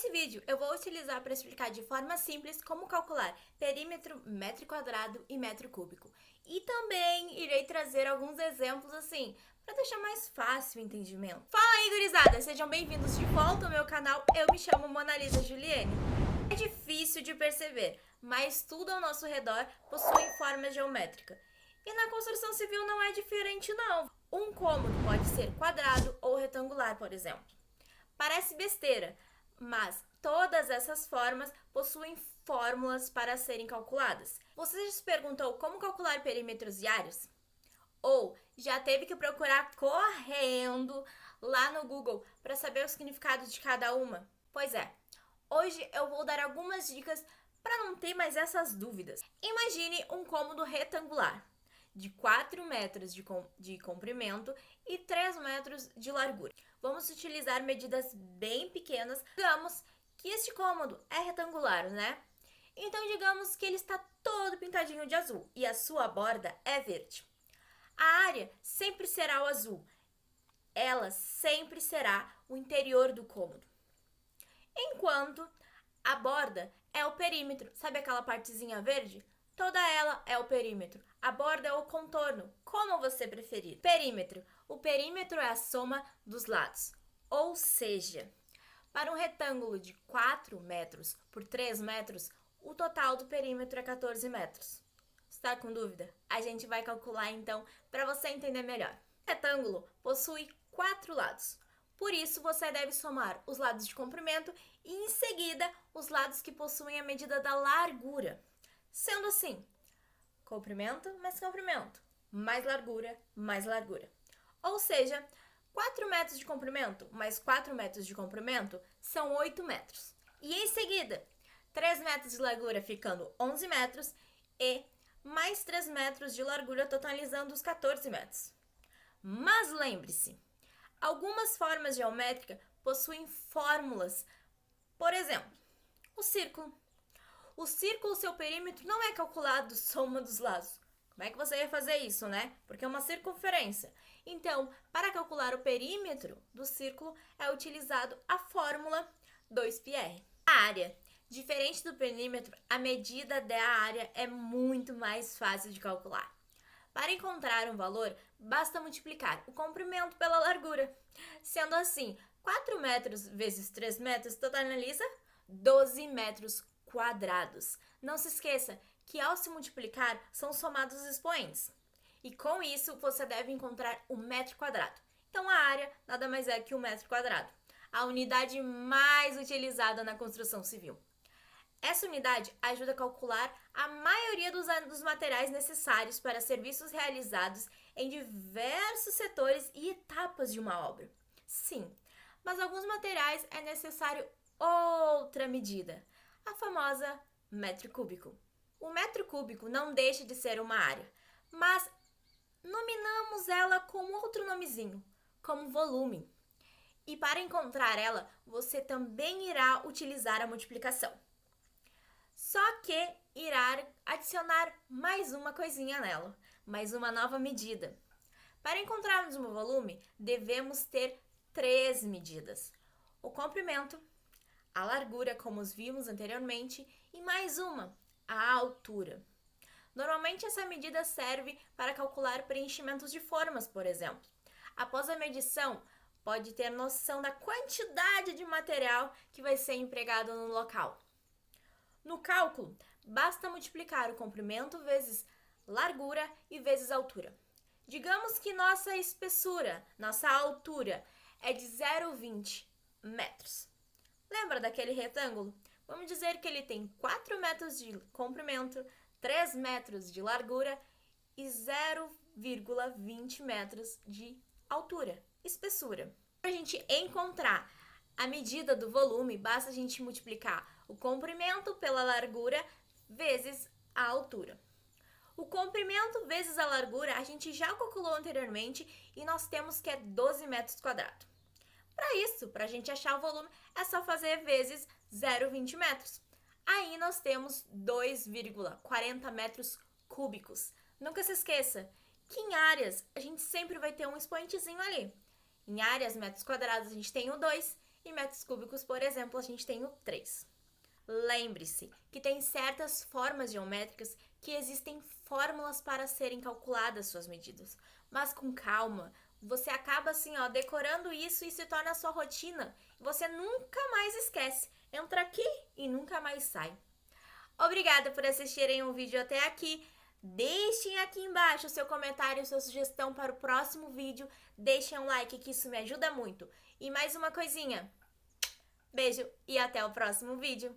Nesse vídeo, eu vou utilizar para explicar de forma simples como calcular perímetro, metro quadrado e metro cúbico. E também irei trazer alguns exemplos assim, para deixar mais fácil o entendimento. Fala aí, gurizada! Sejam bem-vindos de volta ao meu canal. Eu me chamo Monalisa Juliene. É difícil de perceber, mas tudo ao nosso redor possui forma geométrica. E na construção civil não é diferente não. Um cômodo pode ser quadrado ou retangular, por exemplo. Parece besteira, mas todas essas formas possuem fórmulas para serem calculadas. Você já se perguntou como calcular perímetros e áreas? Ou já teve que procurar correndo lá no Google para saber o significado de cada uma? Pois é, hoje eu vou dar algumas dicas para não ter mais essas dúvidas. Imagine um cômodo retangular de 4 metros de comprimento e 3 metros de largura. Vamos utilizar medidas bem pequenas. Digamos que este cômodo é retangular, né? Então, digamos que ele está todo pintadinho de azul e a sua borda é verde. A área sempre será o azul. Ela sempre será o interior do cômodo. Enquanto a borda é o perímetro. Sabe aquela partezinha verde? Toda ela é o perímetro. A borda é o contorno, como você preferir. Perímetro. O perímetro é a soma dos lados. Ou seja, para um retângulo de 4 metros por 3 metros, o total do perímetro é 14 metros. Está com dúvida? A gente vai calcular então para você entender melhor. O retângulo possui 4 lados. Por isso, você deve somar os lados de comprimento e, em seguida, os lados que possuem a medida da largura. Sendo assim, comprimento mais largura mais largura. Ou seja, 4 metros de comprimento mais 4 metros de comprimento são 8 metros. E, em seguida, 3 metros de largura ficando 11 metros e mais 3 metros de largura totalizando os 14 metros. Mas lembre-se, algumas formas geométricas possuem fórmulas. Por exemplo, o círculo. O círculo, seu perímetro, não é calculado soma dos lados. Como é que você ia fazer isso, né? Porque é uma circunferência. Então, para calcular o perímetro do círculo, é utilizado a fórmula 2πr. A área. Diferente do perímetro, a medida da área é muito mais fácil de calcular. Para encontrar um valor, basta multiplicar o comprimento pela largura. Sendo assim, 4 metros vezes 3 metros totaliza 12 metros quadrados. Não se esqueça que ao se multiplicar são somados os expoentes. E com isso você deve encontrar o metro quadrado. Então a área nada mais é que o metro quadrado, a unidade mais utilizada na construção civil. Essa unidade ajuda a calcular a maioria dos materiais necessários para serviços realizados em diversos setores e etapas de uma obra. Sim, mas alguns materiais é necessário outra medida, a famosa metro cúbico. O metro cúbico não deixa de ser uma área, mas nominamos ela com outro nomezinho, como volume. E para encontrar ela, você também irá utilizar a multiplicação. Só que irá adicionar mais uma coisinha nela, mais uma nova medida. Para encontrarmos um volume, devemos ter 3 medidas: o comprimento, a largura, como os vimos anteriormente, e mais uma, a altura. Normalmente essa medida serve para calcular preenchimentos de formas, por exemplo. Após a medição, pode ter noção da quantidade de material que vai ser empregado no local. No cálculo, basta multiplicar o comprimento vezes largura e vezes altura. Digamos que nossa espessura, nossa altura, é de 0,20 metros. Lembra daquele retângulo? Vamos dizer que ele tem 4 metros de comprimento, 3 metros de largura e 0,20 metros de altura, espessura. Para a gente encontrar a medida do volume, basta a gente multiplicar o comprimento pela largura vezes a altura. O comprimento vezes a largura a gente já calculou anteriormente e nós temos que é 12 metros quadrados. Para isso, para a gente achar o volume, é só fazer vezes 0,20 metros. Aí nós temos 2,40 metros cúbicos. Nunca se esqueça que em áreas a gente sempre vai ter um expoentezinho ali. Em áreas, metros quadrados, a gente tem o 2. Em metros cúbicos, por exemplo, a gente tem o 3. Lembre-se que tem certas formas geométricas que existem fórmulas para serem calculadas suas medidas. Mas com calma, você acaba assim, ó, decorando isso e se torna a sua rotina. Você nunca mais esquece. Entra aqui e nunca mais sai. Obrigada por assistirem o vídeo até aqui. Deixem aqui embaixo o seu comentário, sua sugestão para o próximo vídeo. Deixem um like que isso me ajuda muito. E mais uma coisinha. Beijo e até o próximo vídeo.